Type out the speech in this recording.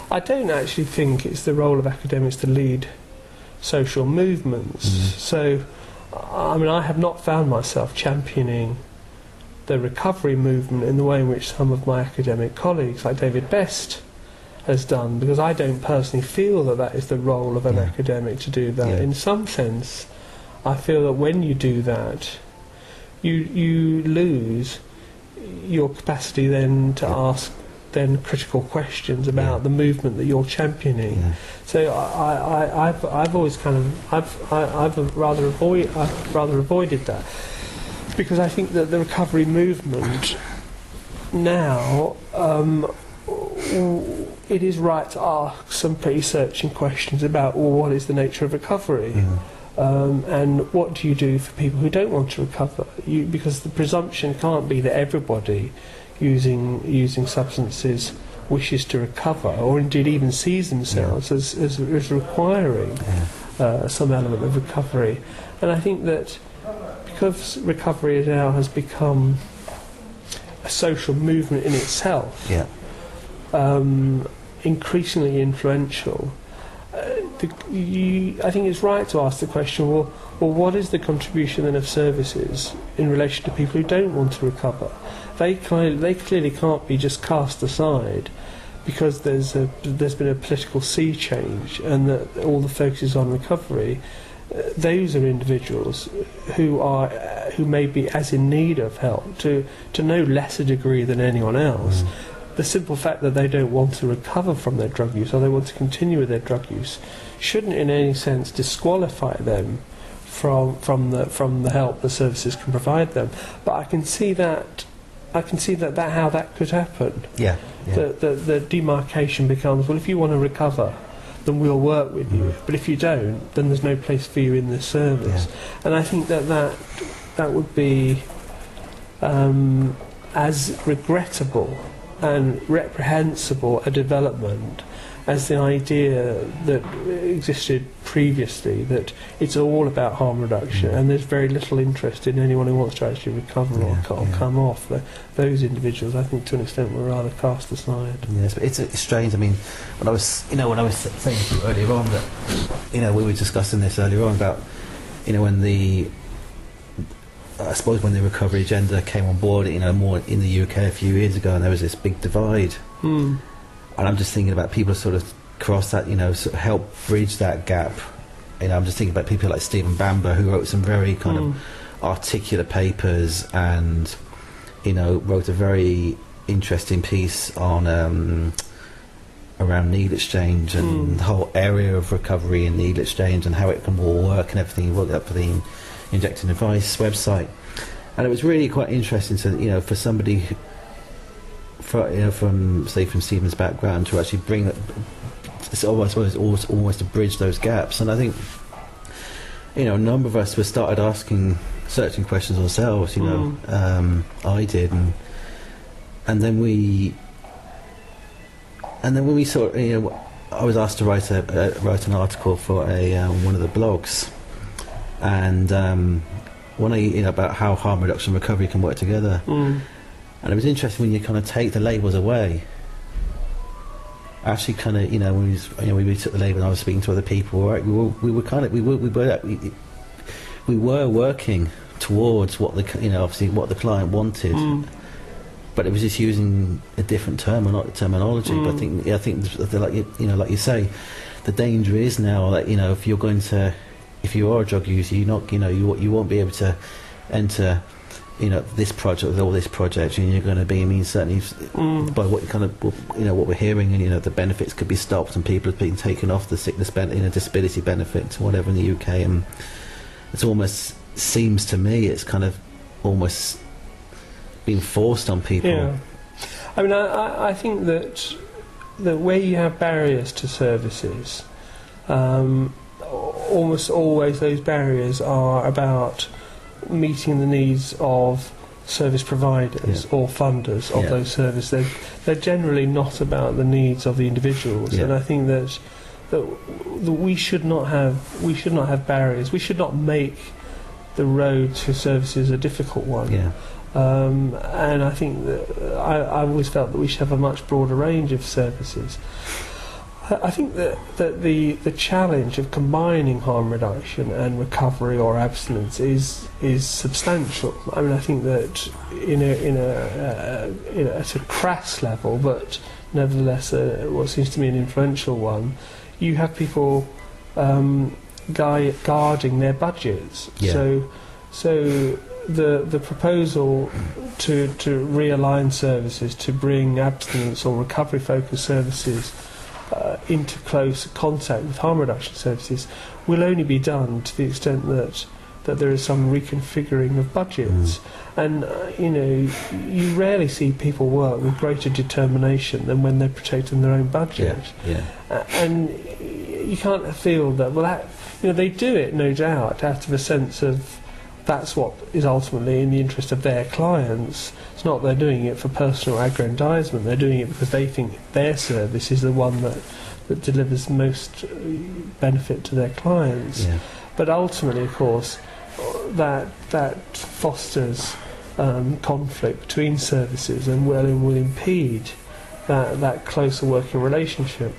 I don't actually think it's the role of academics to lead social movements. So, I mean, I have not found myself championing the recovery movement in the way in which some of my academic colleagues, like David Best, has done, because I don't personally feel that that is the role of an academic to do that. In some sense, I feel that when you do that, you lose your capacity then to ask then critical questions about the movement that you're championing. So I've always kind of I've rather avoided that, because I think that the recovery movement now, it is right to ask some pretty searching questions about, well, what is the nature of recovery, and what do you do for people who don't want to recover? Because the presumption can't be that everybody using substances wishes to recover, or indeed even sees themselves as requiring some element of recovery. And I think that because recovery now has become a social movement in itself, increasingly influential, I think it's right to ask the question, well, what is the contribution then of services in relation to people who don't want to recover? They clearly can't be just cast aside because there's been a political sea change and that all the focus is on recovery. Those are individuals who may be as in need of help to no lesser degree than anyone else. The simple fact that they don't want to recover from their drug use, or they want to continue with their drug use, shouldn't in any sense disqualify them from the help the services can provide them. But I can see that how that could happen. The demarcation becomes, well, if you want to recover, then we'll work with you. But if you don't, then there's no place for you in this service. And I think that would be as regrettable and reprehensible a development as the idea that existed previously, that it's all about harm reduction and there's very little interest in anyone who wants to actually recover or come off. Those individuals, I think, to an extent, were rather cast aside. Yes, but it's strange. I mean, when I was saying to you earlier on that, we were discussing this earlier on about, when I suppose when the recovery agenda came on board, more in the UK a few years ago, and there was this big divide. And I'm just thinking about people sort of cross that, sort of help bridge that gap. I'm just thinking about people like Stephen Bamber, who wrote some very kind of articulate papers and, wrote a very interesting piece on around needle exchange and the whole area of recovery and needle exchange and how it can all work and everything. He wrote that for the Injecting Advice website, and it was really quite interesting to for somebody from Stephen's background to actually bring it's almost to bridge those gaps. And I think a number of us were started asking searching questions ourselves. I did, and then when we saw I was asked to write an article for one of the blogs. And about how harm reduction and recovery can work together. And it was interesting when you kind of take the labels away. Actually, kind of, when we took the label, and I was speaking to other people. Right, we were working towards what obviously what the client wanted, but it was just using a different terminology. But I think like you say, the danger is now that if you are a drug user, you won't be able to enter, this project or this project, and you're going to be. Certainly by what what we're hearing, and the benefits could be stopped, and people have been taken off the sickness disability benefit, whatever in the UK, and it almost seems to me it's kind of almost being forced on people. Yeah, I mean, I think that where you have barriers to services. Almost always those barriers are about meeting the needs of service providers or funders of those services. They're generally not about the needs of the individuals, and I think that we should not have barriers. We should not make the road to services a difficult one. And I think that I always felt that we should have a much broader range of services. I think that the challenge of combining harm reduction and recovery or abstinence is substantial. I mean, I think that at a crass level, but nevertheless what seems to me an influential one, you have people guarding their budgets. Yeah. So the proposal to realign services, to bring abstinence or recovery focused services into close contact with harm reduction services will only be done to the extent that there is some reconfiguring of budgets. And you rarely see people work with greater determination than when they're protecting their own budget. And you can't feel that, they do it, no doubt, out of a sense of that's what is ultimately in the interest of their clients. It's not they're doing it for personal aggrandisement, they're doing it because they think their service is the one that delivers most benefit to their clients. Yeah. But ultimately, of course, that fosters conflict between services and will impede that closer working relationship.